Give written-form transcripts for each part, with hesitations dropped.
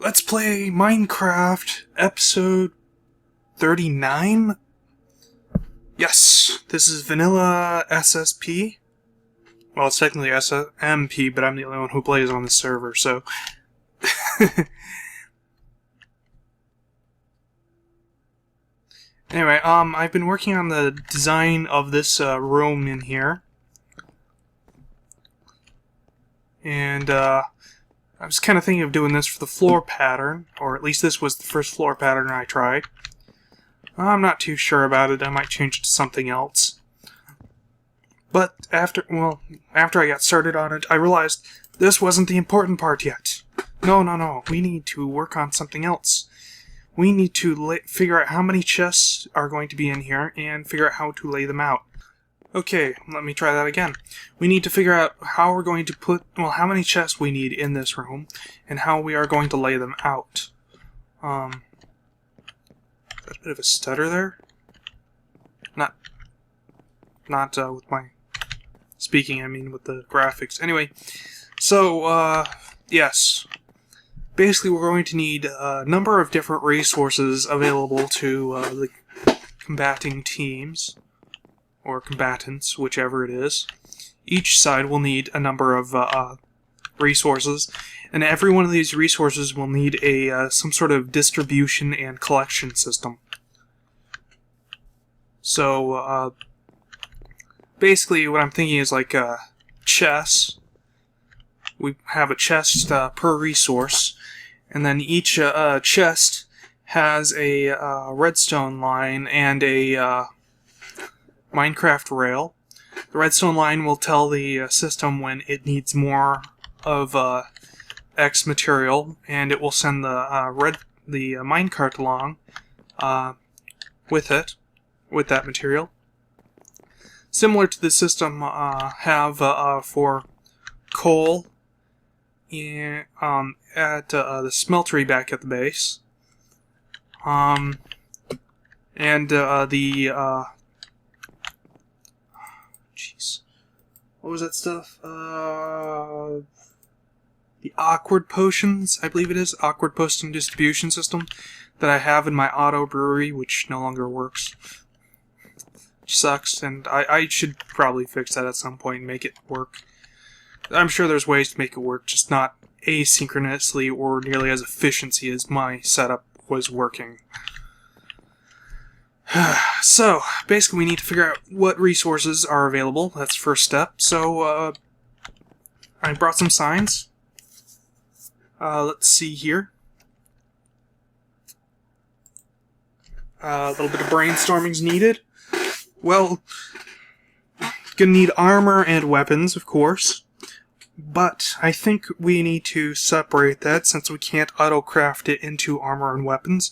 Let's play Minecraft episode 39? Yes, this is Vanilla SSP. Well, it's technically SMP, but I'm the only one who plays on the server, so... Anyway, I've been working on the design of this room in here. And, I was kind of thinking of doing this for the floor pattern, or at least this was the first floor pattern I tried. I'm not too sure about it. I might change it to something else. But after I got started on it, I realized this wasn't the important part yet. No. We need to work on something else. We need to figure out how many chests are going to be in here and figure out how to lay them out. Okay, let me try that again. We need to figure out how we're going to how many chests we need in this room, and how we are going to lay them out. Got a bit of a stutter there. Not with my speaking, I mean with the graphics. Anyway, so, yes. Basically, we're going to need a number of different resources available to the combating teams. Or combatants, whichever it is. Each side will need a number of resources, and every one of these resources will need some sort of distribution and collection system. So, basically what I'm thinking is like chests. We have a chest per resource, and then each chest has a redstone line and a Minecraft rail. The redstone line will tell the system when it needs more of X material, and it will send the minecart along with that material. Similar to the system have for coal at the smeltery back at the base, and what was that stuff? The Awkward Potions, I believe it is. Awkward Potion Distribution System that I have in my auto brewery, which no longer works. Which sucks, and I should probably fix that at some point and make it work. I'm sure there's ways to make it work, just not asynchronously or nearly as efficiently as my setup was working. So, basically we need to figure out what resources are available. That's the first step. So, I brought some signs. Let's see here. A little bit of brainstorming's needed. Well, gonna need armor and weapons, of course. But I think we need to separate that since we can't auto-craft it into armor and weapons.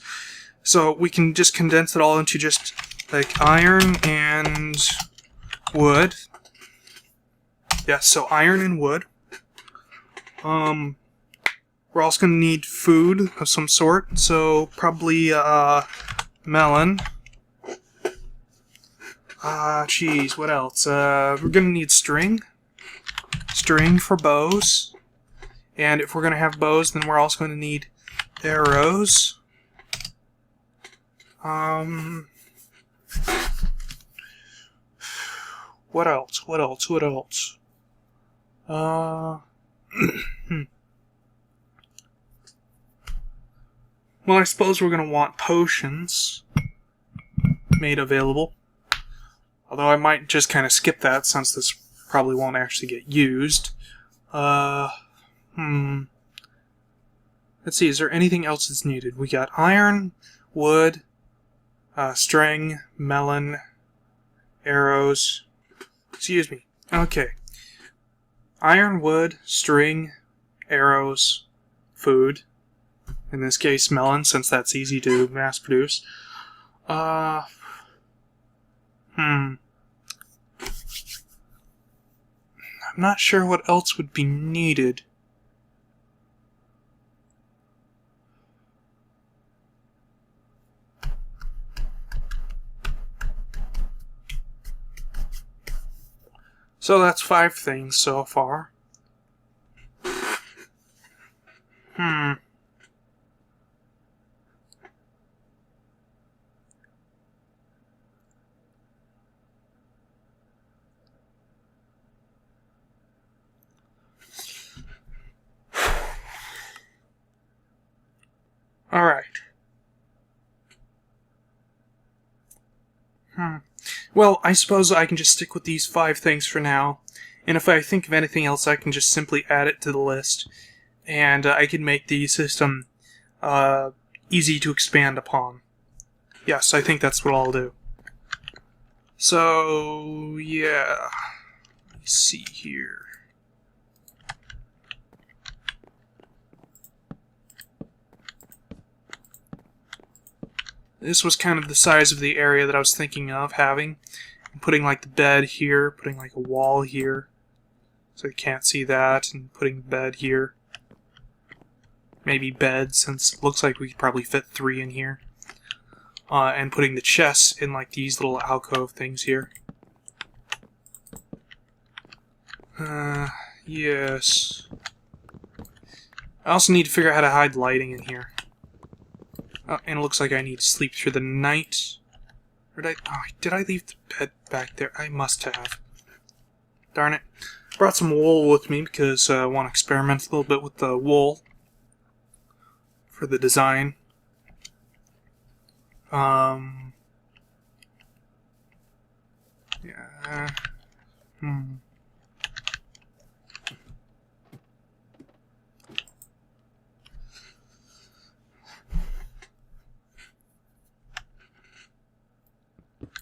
So we can just condense it all into just like iron and wood. Yeah, so iron and wood. We're also going to need food of some sort, so probably melon. Geez, what else? We're going to need string. String for bows. And if we're going to have bows, then we're also going to need arrows. What else? Well, I suppose we're gonna want potions made available. Although I might just kind of skip that since this probably won't actually get used. Let's see, is there anything else that's needed? We got iron, wood, string, melon, arrows. Excuse me. Okay. Iron, wood, string, arrows, food. In this case, melon, since that's easy to mass produce. I'm not sure what else would be needed. So that's 5 things so far. Alright. Well, I suppose I can just stick with these 5 things for now. And if I think of anything else, I can just simply add it to the list. And I can make the system easy to expand upon. Yes, I think that's what I'll do. So, yeah. Let's see here. This was kind of the size of the area that I was thinking of having. Putting like the bed here, putting like a wall here, so you can't see that, and putting the bed here. Maybe bed, since it looks like we could probably fit 3 in here. And putting the chests in like these little alcove things here. Yes. I also need to figure out how to hide lighting in here. Oh, and it looks like I need to sleep through the night. Or did I leave the bed back there? I must have. Darn it. Brought some wool with me because I want to experiment a little bit with the wool for the design. Yeah.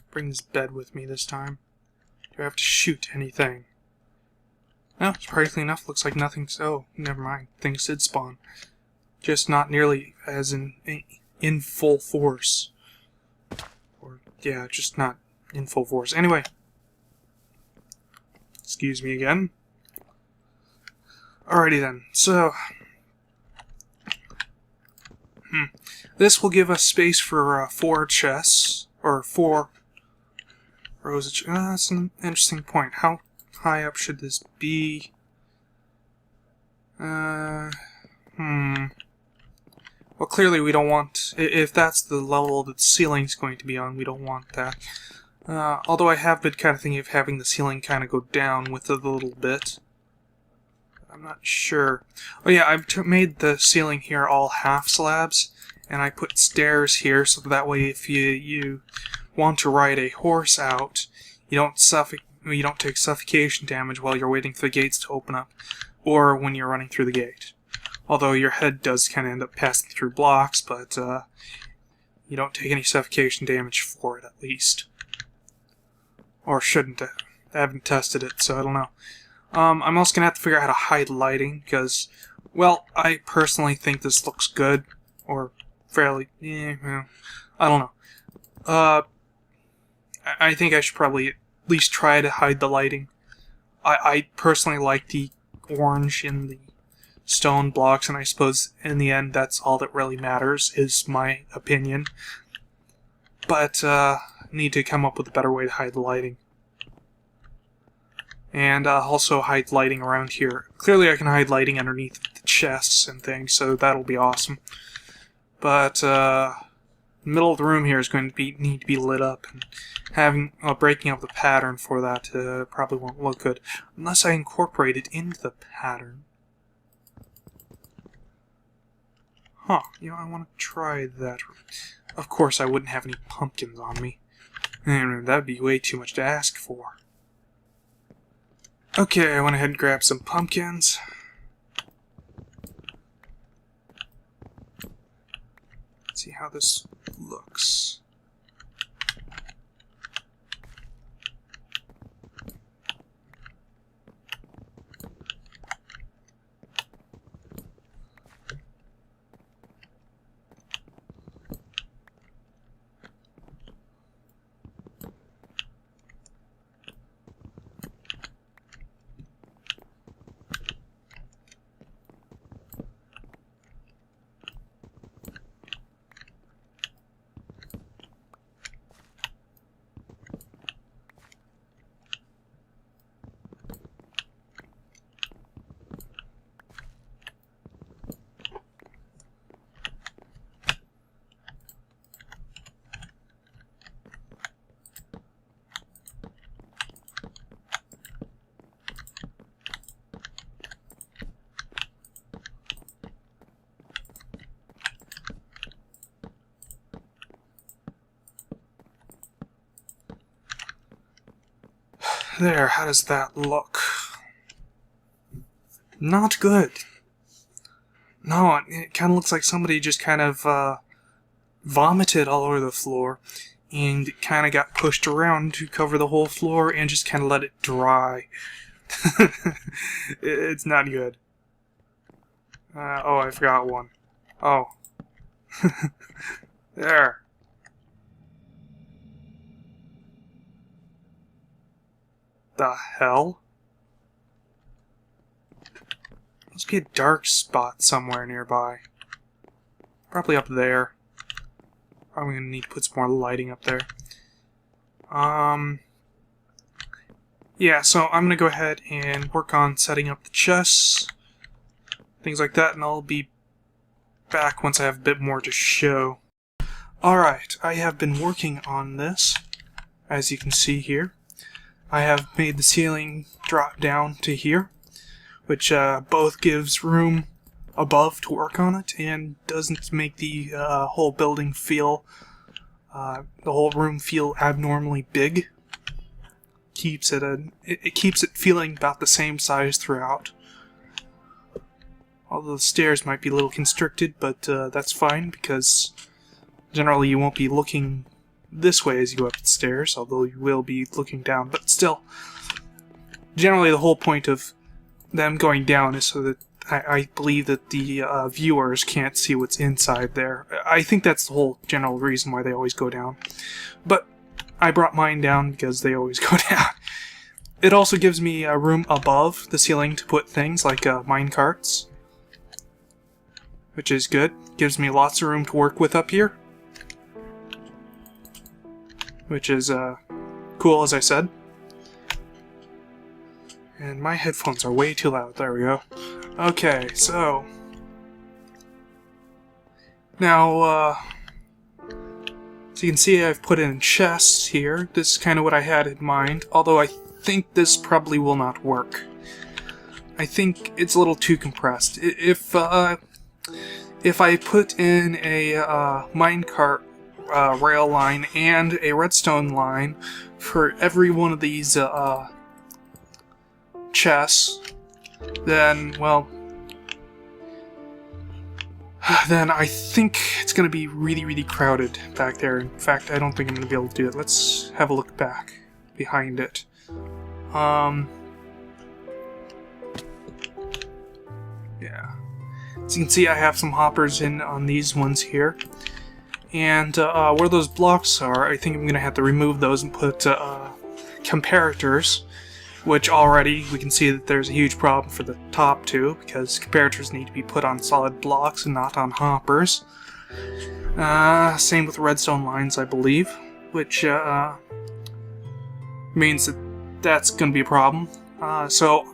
Bring this bed with me this time. Do I have to shoot anything? No, surprisingly enough, looks like nothing. Oh, never mind. Things did spawn. Just not nearly as in full force. Or, yeah, just not in full force. Anyway. Excuse me again. Alrighty then. So, this will give us space for 4 chests. Or 4 rows of chests. That's an interesting point. How high up should this be? Well, clearly we don't want... If that's the level that the ceiling's going to be on, we don't want that. Although I have been kind of thinking of having the ceiling kind of go down with it a little bit. I'm not sure. Oh yeah, I've made the ceiling here all half slabs, and I put stairs here so that way if you want to ride a horse out, you don't take suffocation damage while you're waiting for the gates to open up, or when you're running through the gate. Although your head does kind of end up passing through blocks, but you don't take any suffocation damage for it, at least. Or shouldn't. I haven't tested it, so I don't know. I'm also going to have to figure out how to hide lighting, because, well, I personally think this looks good, or fairly, well, I don't know. I think I should probably at least try to hide the lighting. I personally like the orange in the stone blocks, and I suppose in the end that's all that really matters, is my opinion. But, need to come up with a better way to hide the lighting. And also hide lighting around here. Clearly I can hide lighting underneath the chests and things, so that'll be awesome. But, the middle of the room here is going to need to be lit up, and having breaking up the pattern for that probably won't look good unless I incorporate it into the pattern. Huh, I want to try that. Of course I wouldn't have any pumpkins on me. That'd be way too much to ask for. Okay, I went ahead and grabbed some pumpkins. Let's see how this looks. There, how does that look? Not good. No, it kind of looks like somebody just kind of vomited all over the floor and it kind of got pushed around to cover the whole floor and just kind of let it dry. It's not good. Oh, I forgot one. Oh. There. The hell? Must be a dark spot somewhere nearby. Probably up there. Probably gonna need to put some more lighting up there. Yeah, so I'm gonna go ahead and work on setting up the chests, things like that, and I'll be back once I have a bit more to show. Alright, I have been working on this, as you can see here. I have made the ceiling drop down to here, which both gives room above to work on it and doesn't make the whole building feel, the whole room feel abnormally big. Keeps it it keeps it feeling about the same size throughout. Although the stairs might be a little constricted, but that's fine because generally you won't be looking this way as you go up the stairs, although you will be looking down, but still. Generally the whole point of them going down is so that I believe that the viewers can't see what's inside there. I think that's the whole general reason why they always go down. But I brought mine down because they always go down. It also gives me a room above the ceiling to put things like mine carts, which is good. Gives me lots of room to work with up here, which is cool, as I said. And my headphones are way too loud. There we go. Okay, so now, so you can see I've put in chests here. This is kind of what I had in mind, although I think this probably will not work. I think it's a little too compressed. If I put in a minecart rail line and a redstone line for every one of these chests, then, well, then I think it's going to be really, really crowded back there. In fact, I don't think I'm going to be able to do it. Let's have a look back behind it. Yeah. As you can see, I have some hoppers in on these ones here. And where those blocks are, I think I'm going to have to remove those and put comparators, which already we can see that there's a huge problem for the top two, because comparators need to be put on solid blocks and not on hoppers. Same with redstone lines, I believe, which means that that's going to be a problem. So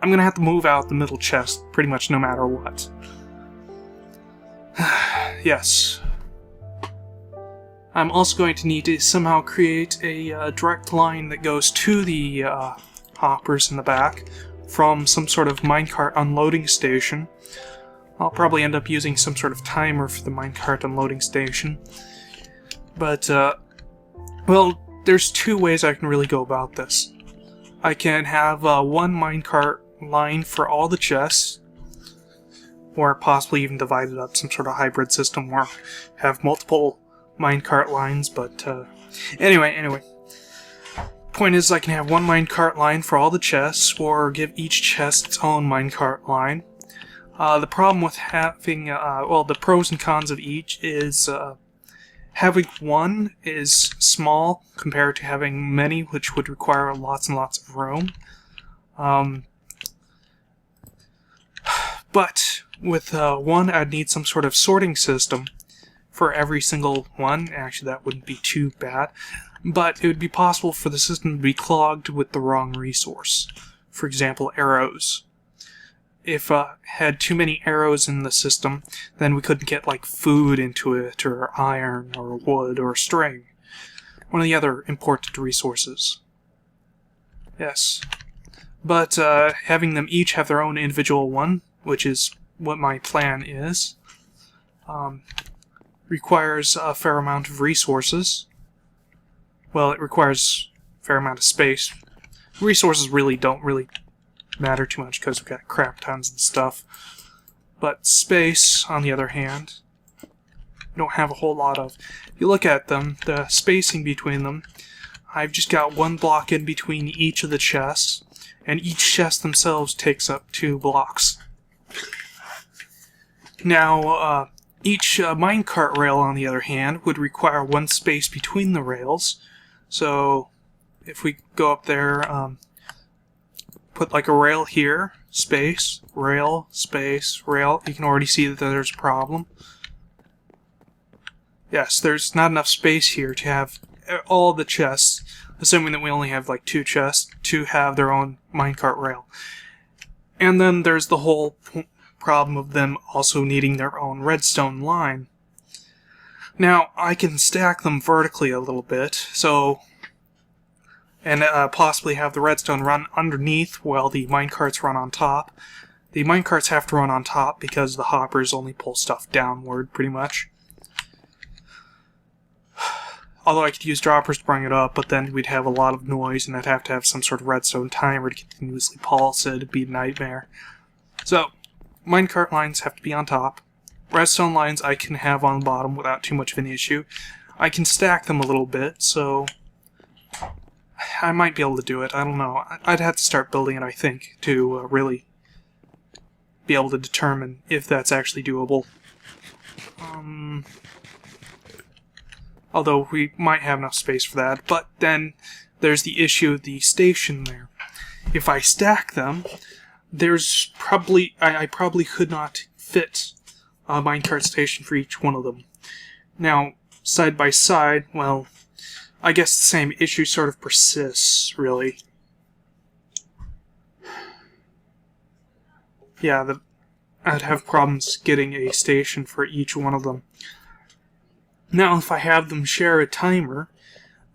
I'm going to have to move out the middle chest pretty much no matter what. Yes. I'm also going to need to somehow create a direct line that goes to the hoppers in the back from some sort of minecart unloading station. I'll probably end up using some sort of timer for the minecart unloading station. But, well, there's two ways I can really go about this. I can have one minecart line for all the chests, or possibly even divide it up, some sort of hybrid system, or have multiple minecart lines, but anyway. Point is, I can have one minecart line for all the chests, or give each chest its own minecart line. The problem with having, well, the pros and cons of each is having one is small compared to having many, which would require lots and lots of room. But with one, I'd need some sort of sorting system for every single one. Actually, that wouldn't be too bad. But it would be possible for the system to be clogged with the wrong resource. For example, arrows. If had too many arrows in the system, then we couldn't get like food into it, or iron, or wood, or string. One of the other important resources. Yes. But having them each have their own individual one, which is what my plan is, requires a fair amount of resources. Well, it requires a fair amount of space, Resources really don't matter too much because we've got crap tons and stuff. But space, on the other hand, we don't have a whole lot of. If you look at them, the spacing between them, I've just got one block in between each of the chests, and each chest themselves takes up 2 blocks. Now, each minecart rail, on the other hand, would require 1 space between the rails. So, if we go up there, put like a rail here, space, rail, space, rail, you can already see that there's a problem. Yes, there's not enough space here to have all the chests, assuming that we only have like 2 chests, to have their own minecart rail. And then there's the whole problem of them also needing their own redstone line. Now, I can stack them vertically a little bit, so, and possibly have the redstone run underneath while the minecarts run on top. The minecarts have to run on top because the hoppers only pull stuff downward, pretty much. Although I could use droppers to bring it up, but then we'd have a lot of noise, and I'd have to have some sort of redstone timer to continuously pulse it. It'd be a nightmare. So, minecart lines have to be on top. Redstone lines I can have on the bottom without too much of an issue. I can stack them a little bit, so I might be able to do it. I don't know. I'd have to start building it, I think, to really be able to determine if that's actually doable. Although we might have enough space for that, but then there's the issue of the station there. If I stack them, there's probably I probably could not fit a minecart station for each one of them. Now, side by side, well, I guess the same issue sort of persists, really. Yeah, I'd have problems getting a station for each one of them. Now, if I have them share a timer,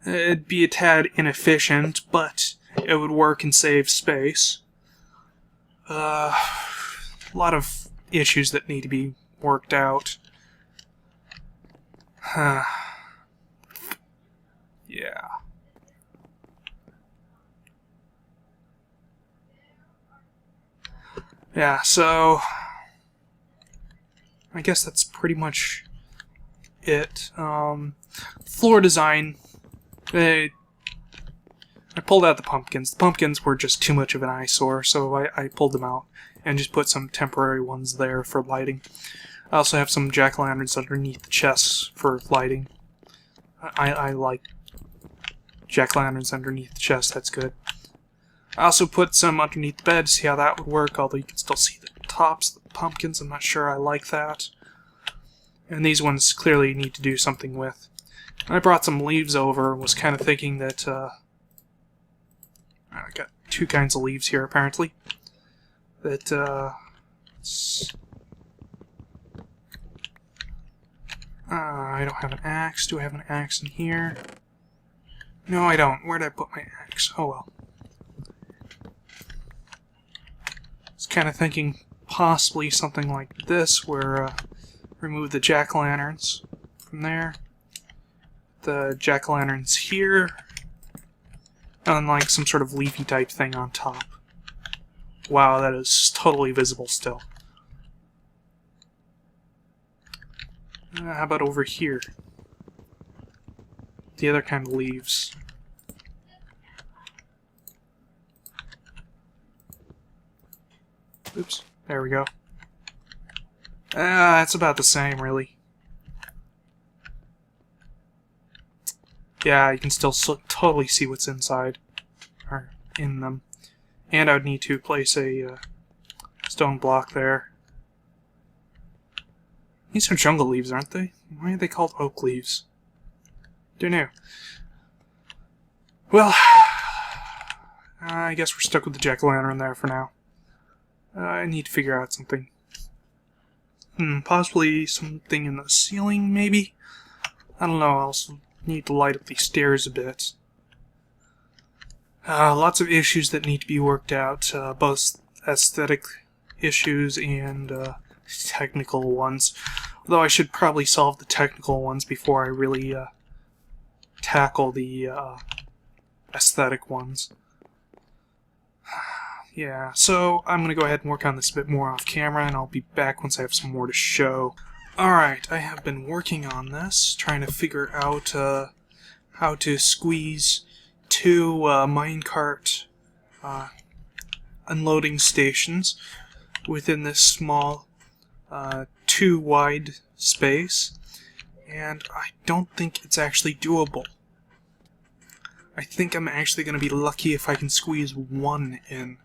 it'd be a tad inefficient, but it would work and save space. A lot of issues that need to be worked out. Yeah. Yeah, so I guess that's pretty much it. Floor design. I pulled out the pumpkins. The pumpkins were just too much of an eyesore, so I pulled them out and just put some temporary ones there for lighting. I also have some jack-o'-lanterns underneath the chests for lighting. I like jack-o'-lanterns underneath the chest, that's good. I also put some underneath the bed to see how that would work, although you can still see the tops of the pumpkins. I'm not sure I like that. And these ones clearly need to do something with. I brought some leaves over and was kind of thinking that, I got 2 kinds of leaves here, apparently. That, I don't have an axe. Do I have an axe in here? No, I don't. Where did I put my axe? Oh well. I was kind of thinking possibly something like this, where, remove the jack-o'-lanterns from there. The jack-o'-lanterns here. And like some sort of leafy type thing on top. Wow, that is totally visible still. How about over here? The other kind of leaves. Oops, there we go. It's about the same, really. Yeah, you can still totally see what's inside, or in them. And I would need to place a stone block there. These are jungle leaves, aren't they? Why are they called oak leaves? Don't know. Well, I guess we're stuck with the jack-o'-lantern there for now. I need to figure out something. Possibly something in the ceiling, maybe? I don't know, I also need to light up these stairs a bit. Lots of issues that need to be worked out, both aesthetic issues and technical ones. Although I should probably solve the technical ones before I really tackle the aesthetic ones. Yeah, so I'm going to go ahead and work on this a bit more off camera, and I'll be back once I have some more to show. Alright, I have been working on this, trying to figure out how to squeeze two minecart unloading stations within this small 2-wide space, and I don't think it's actually doable. I think I'm actually going to be lucky if I can squeeze one in.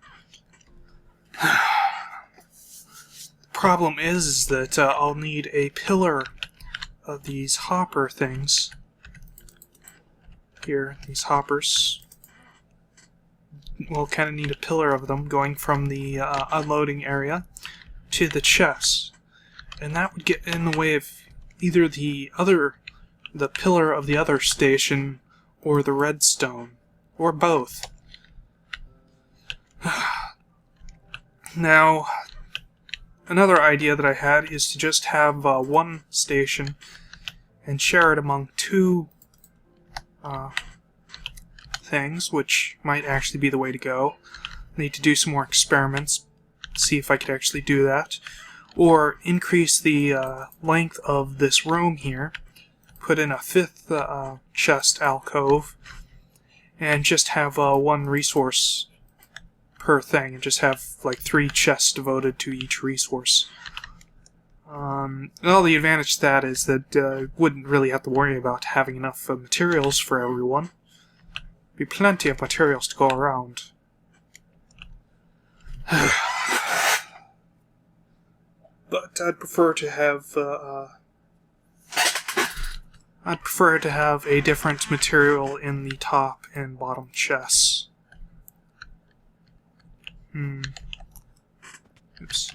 Problem is that I'll need a pillar of these hopper things. Here, these hoppers. We'll kind of need a pillar of them going from the unloading area to the chest. And that would get in the way of either the pillar of the other station or the redstone. Or both. Now, another idea that I had is to just have one station and share it among two things, which might actually be the way to go. Need to do some more experiments, see if I could actually do that. Or increase the length of this room here, put in a 5th chest alcove, and just have one resource per thing, and just have like 3 chests devoted to each resource. Well, the advantage to that is that wouldn't really have to worry about having enough materials for everyone. Be plenty of materials to go around. But I'd prefer to have a different material in the top and bottom chests. Oops.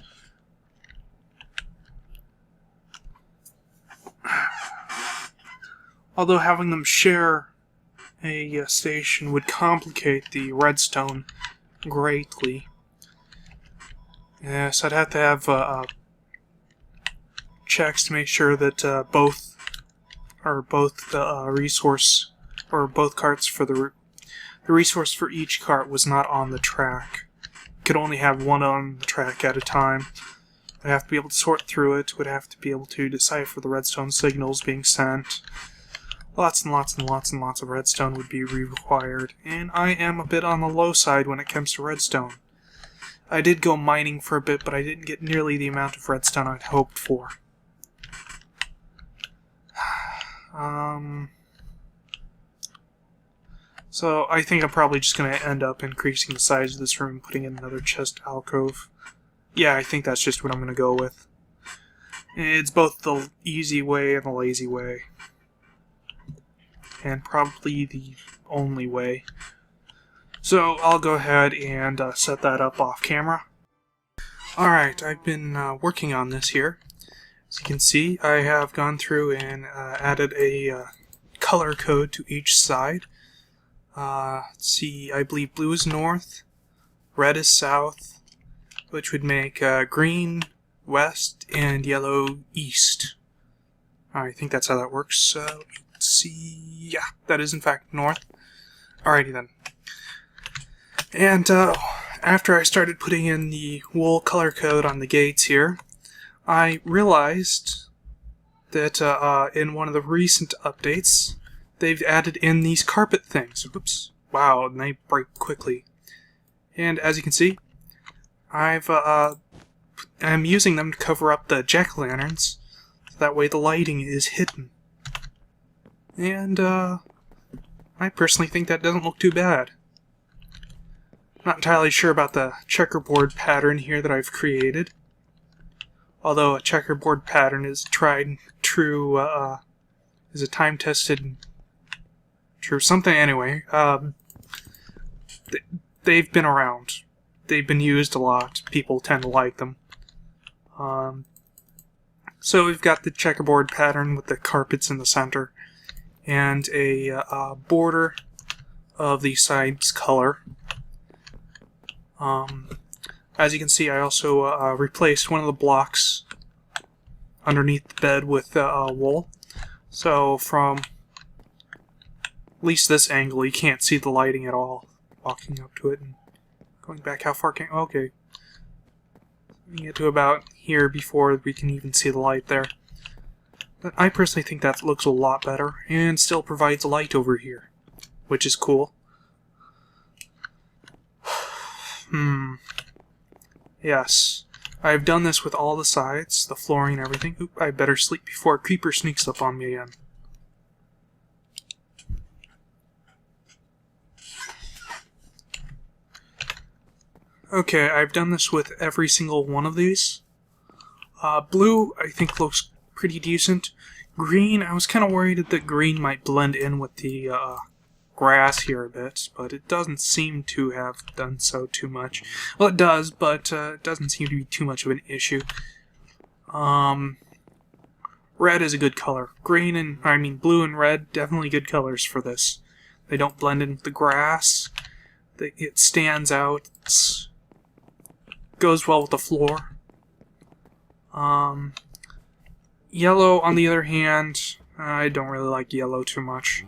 Although having them share a station would complicate the redstone greatly. Yes, I'd have to have checks to make sure that both the resource, or both carts for the resource for each cart was not on the track. Could only have one on the track at a time. I'd have to be able to sort through it, would have to be able to decipher the redstone signals being sent. Lots and lots and lots and lots of redstone would be required, and I am a bit on the low side when it comes to redstone. I did go mining for a bit, but I didn't get nearly the amount of redstone I'd hoped for. So I think I'm probably just going to end up increasing the size of this room, putting in another chest alcove. Yeah, I think that's just what I'm going to go with. It's both the easy way and the lazy way. And probably the only way. So I'll go ahead and set that up off camera. Alright, I've been working on this here. As you can see, I have gone through and added a color code to each side. Let's see, I believe blue is north, red is south, which would make green west and yellow east. I think that's how that works. Let's see, yeah, that is in fact north. Alrighty then. And after I started putting in the wool color code on the gates here, I realized that in one of the recent updates, they've added in these carpet things. Oops. Wow, and they break quickly. And as you can see, I'm using them to cover up the jack-o'-lanterns, so that way the lighting is hidden. And I personally think that doesn't look too bad. Not entirely sure about the checkerboard pattern here that I've created. Although a checkerboard pattern is tried and true, is a time-tested true something anyway. They've been around. They've been used a lot. People tend to like them. So we've got the checkerboard pattern with the carpets in the center and a border of the sides color. As you can see, I also replaced one of the blocks underneath the bed with wool. So from at least this angle, you can't see the lighting at all. Walking up to it and Going back, how far can... Okay. We get to about here before we can even see the light there. But I personally think that looks a lot better, and still provides light over here, which is cool. Yes. I've done this with all the sides, the flooring and everything. Oop, I better sleep before a creeper sneaks up on me again. Okay, I've done this with every single one of these. Blue, I think, looks pretty decent. Green, I was kind of worried that green might blend in with the grass here a bit, but it doesn't seem to have done so too much. Well, it does, but it doesn't seem to be too much of an issue. Red is a good color. Blue and red, definitely good colors for this. They don't blend in with the grass. It stands out. Goes well with the floor. Yellow, on the other hand, I don't really like yellow too much.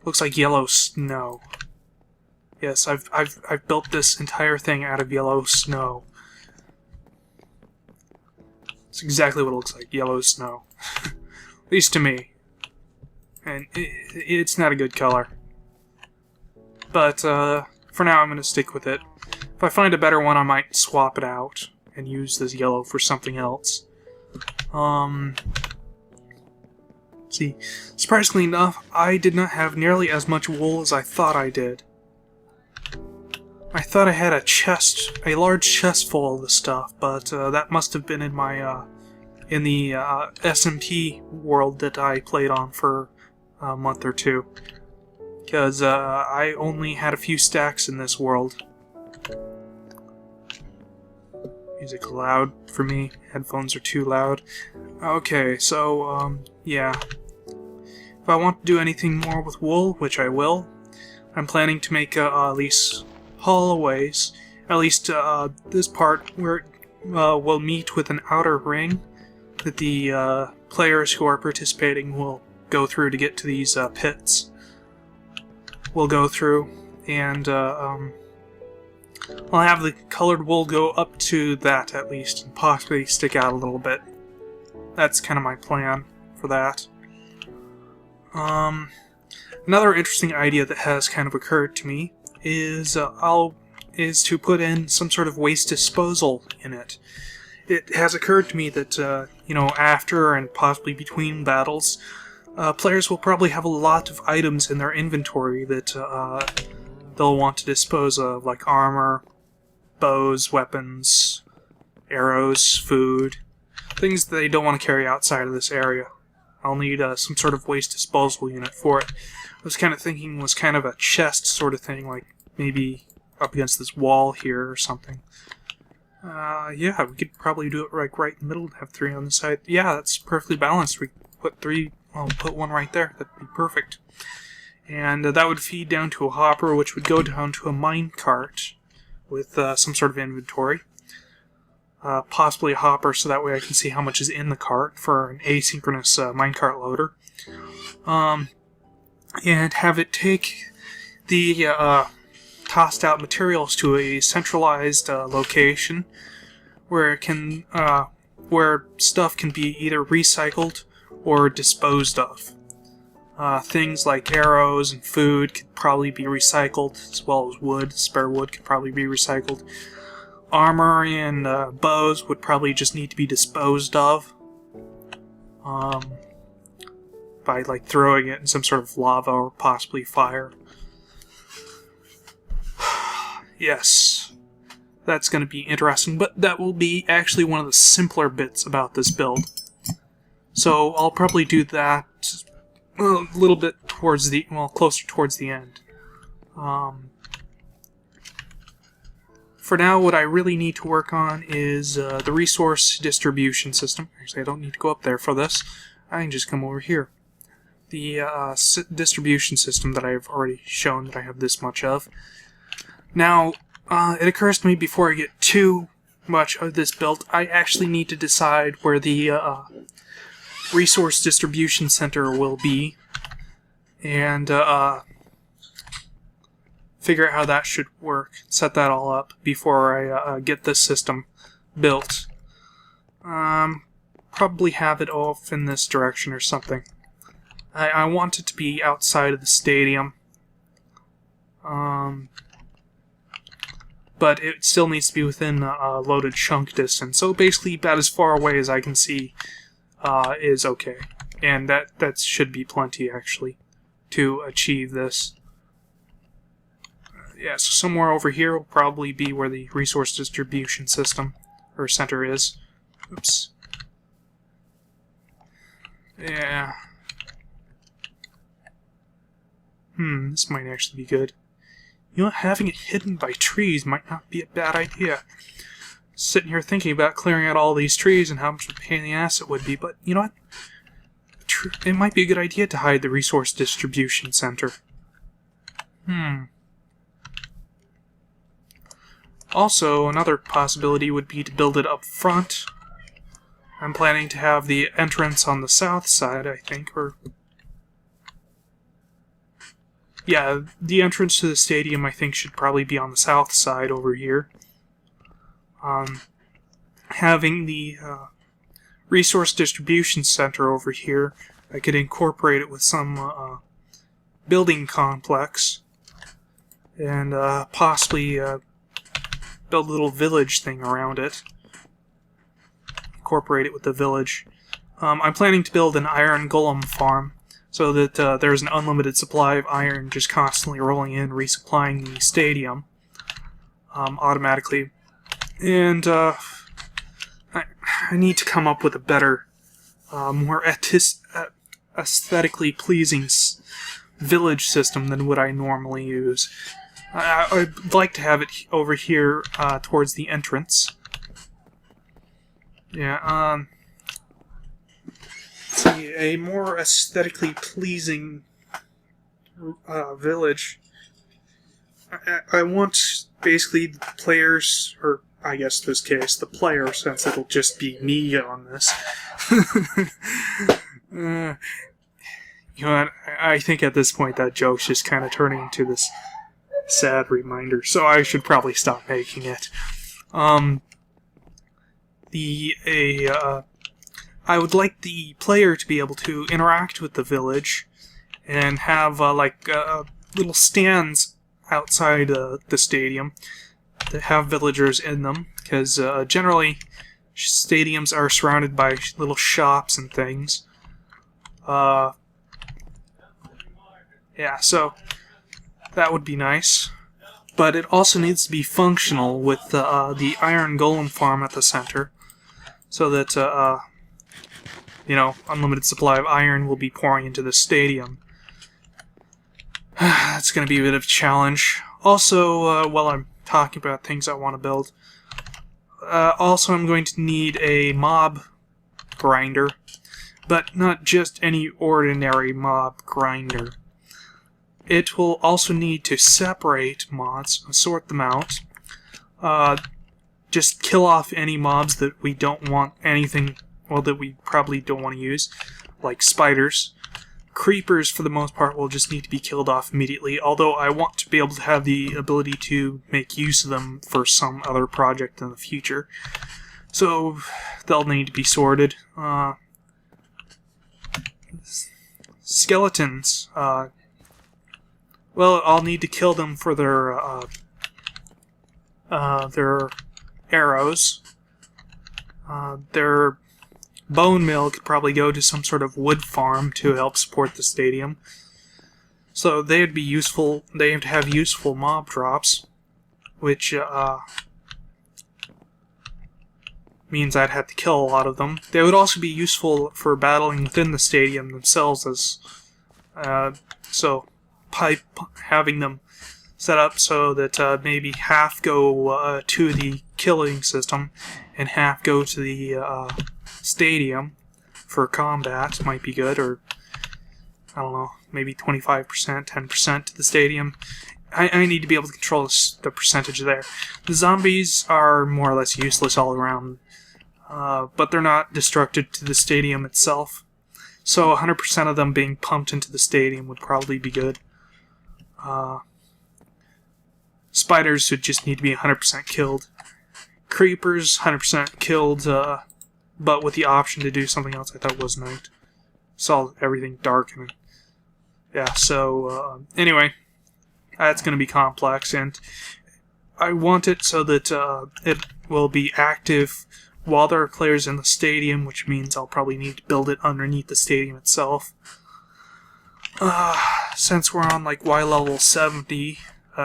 Looks like yellow snow. Yes, I've built this entire thing out of yellow snow. It's exactly what it looks like, yellow snow. At least to me. And it's not a good color. But for now I'm going to stick with it. If I find a better one, I might swap it out and use this yellow for something else. See, surprisingly enough, I did not have nearly as much wool as I thought I did. I thought I had a large chest full of the stuff, but that must have been in my in the SMP world that I played on for a month or two, because I only had a few stacks in this world. Music loud for me. Headphones are too loud. Okay, so yeah. If I want to do anything more with wool, which I will, I'm planning to make at least hallways. At least this part where we'll meet with an outer ring that the players who are participating will go through to get to these pits. We'll go through, and I'll have the colored wool go up to that at least, and possibly stick out a little bit. That's kind of my plan for that. Another interesting idea that has kind of occurred to me is to put in some sort of waste disposal in it. It has occurred to me that after and possibly between battles, players will probably have a lot of items in their inventory that they'll want to dispose of, like armor, bows, weapons, arrows, food, things that they don't want to carry outside of this area. I'll need some sort of waste disposal unit for it. I was kind of thinking it was kind of a chest sort of thing, like maybe up against this wall here or something. Yeah, we could probably do it right in the middle and have 3 on the side. Yeah, that's perfectly balanced. We put 3, I'll put 1 right there. That'd be perfect. And that would feed down to a hopper, which would go down to a mine cart with some sort of inventory. Possibly a hopper, so that way I can see how much is in the cart for an asynchronous minecart loader. And have it take the tossed out materials to a centralized location where it can, where stuff can be either recycled or disposed of. Things like arrows and food could probably be recycled, as well as wood. Spare wood could probably be recycled. Armor and bows would probably just need to be disposed of by like throwing it in some sort of lava or possibly fire. Yes, that's going to be interesting, but that will be actually one of the simpler bits about this build. So I'll probably do that a little bit towards the, closer towards the end. For now, what I really need to work on is the resource distribution system. Actually, I don't need to go up there for this. I can just come over here. The distribution system that I've already shown that I have this much of. Now, it occurs to me before I get too much of this built, I actually need to decide where the resource distribution center will be. And figure out how that should work, set that all up before I get this system built. Probably have it off in this direction or something. I want it to be outside of the stadium. But it still needs to be within a loaded chunk distance. So basically about as far away as I can see is okay. And that should be plenty, actually, to achieve this. Yeah, so somewhere over here will probably be where the resource distribution system, or center, is. Oops. Yeah. This might actually be good. You know, having it hidden by trees might not be a bad idea. Sitting here thinking about clearing out all these trees and how much of a pain in the ass it would be, but you know what? It might be a good idea to hide the resource distribution center. Also, another possibility would be to build it up front. I'm planning to have the entrance on the south side, I think, or... Yeah, the entrance to the stadium, I think, should probably be on the south side over here. Having the resource distribution center over here, I could incorporate it with some building complex and possibly build a little village thing around it. Incorporate it with the village. I'm planning to build an iron golem farm, so that there's an unlimited supply of iron just constantly rolling in, resupplying the stadium automatically. And I need to come up with a better, more aesthetically pleasing village system than what I normally use. I'd like to have it over here towards the entrance. Yeah, see, a more aesthetically pleasing village. I want basically the players, or I guess in this case, the player, since it'll just be me on this. You know what? I think at this point that joke's just kind of turning into this sad reminder, so I should probably stop making it. I would like the player to be able to interact with the village and have little stands outside the stadium that have villagers in them, because generally stadiums are surrounded by little shops and things. Yeah, so that would be nice. But it also needs to be functional with the iron golem farm at the center, so that you know, unlimited supply of iron will be pouring into the stadium. That's going to be a bit of a challenge. Also, while I'm talking about things I want to build, also I'm going to need a mob grinder, but not just any ordinary mob grinder. It will also need to separate mobs, sort them out, just kill off any mobs that we don't want anything, well, that we probably don't want to use, like spiders. Creepers, for the most part, will just need to be killed off immediately, although I want to be able to have the ability to make use of them for some other project in the future. So, they'll need to be sorted. Skeletons, well, I'll need to kill them for their arrows. Their bone meal could probably go to some sort of wood farm to help support the stadium. So they'd be useful. They have to have useful mob drops, which means I'd have to kill a lot of them. They would also be useful for battling within the stadium themselves, as having them set up so that maybe half go to the killing system and half go to the stadium for combat might be good, or I don't know, maybe 25%, 10% to the stadium. I need to be able to control the percentage there. The zombies are more or less useless all around, but they're not destructive to the stadium itself. So 100% of them being pumped into the stadium would probably be good. Spiders would just need to be 100% killed. Creepers, 100% killed, but with the option to do something else I thought was night. Saw everything dark and yeah, so anyway, that's going to be complex, and I want it so that it will be active while there are players in the stadium, which means I'll probably need to build it underneath the stadium itself. Since we're on like Y level 70,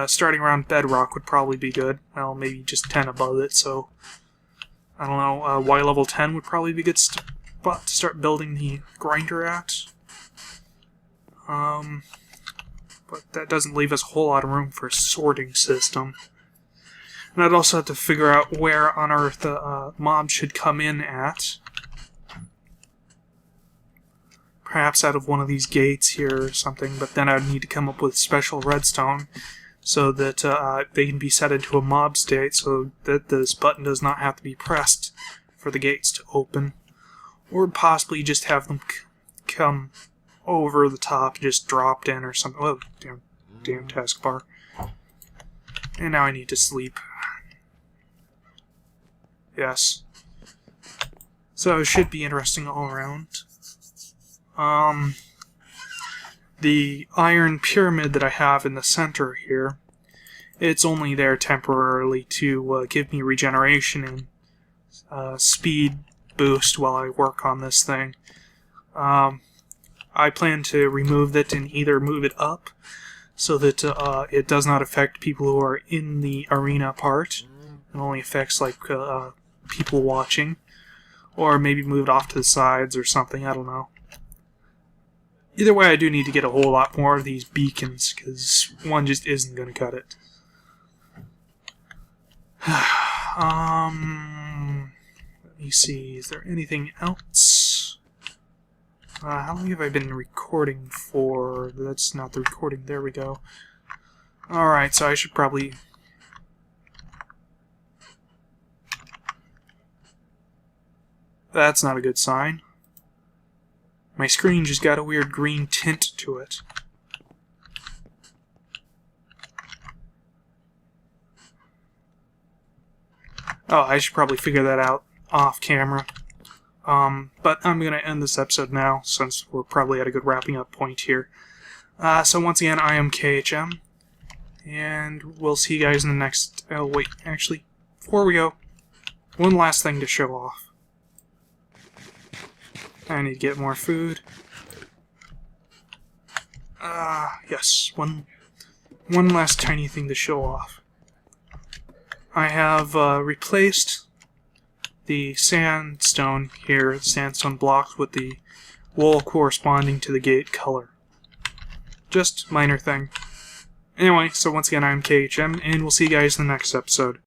starting around bedrock would probably be good. Well, maybe just 10 above it, so I don't know, Y level 10 would probably be a good spot to start building the grinder at. But that doesn't leave us a whole lot of room for a sorting system. And I'd also have to figure out where on Earth mobs should come in at. Perhaps out of one of these gates here or something, but then I'd need to come up with special redstone so that they can be set into a mob state so that this button does not have to be pressed for the gates to open. Or possibly just have them come over the top, just dropped in or something. Oh, damn taskbar. And now I need to sleep. Yes. So it should be interesting all around. The iron pyramid that I have in the center here, it's only there temporarily to give me regeneration and speed boost while I work on this thing. I plan to remove it and either move it up so that it does not affect people who are in the arena part. It only affects like people watching, or maybe move it off to the sides or something. I don't know. Either way, I do need to get a whole lot more of these beacons because one just isn't going to cut it. Let me see. Is there anything else? How long have I been recording for? That's not the recording. There we go. Alright, so I should probably... That's not a good sign. My screen just got a weird green tint to it. Oh, I should probably figure that out off camera. But I'm going to end this episode now, since we're probably at a good wrapping up point here. So once again, I am KHM, and we'll see you guys in the next... Oh, wait, actually, before we go, one last thing to show off. I need to get more food. Yes, one last tiny thing to show off. I have replaced the sandstone here, sandstone blocks, with the wool corresponding to the gate color. Just minor thing. Anyway, so once again, I'm KHM, and we'll see you guys in the next episode.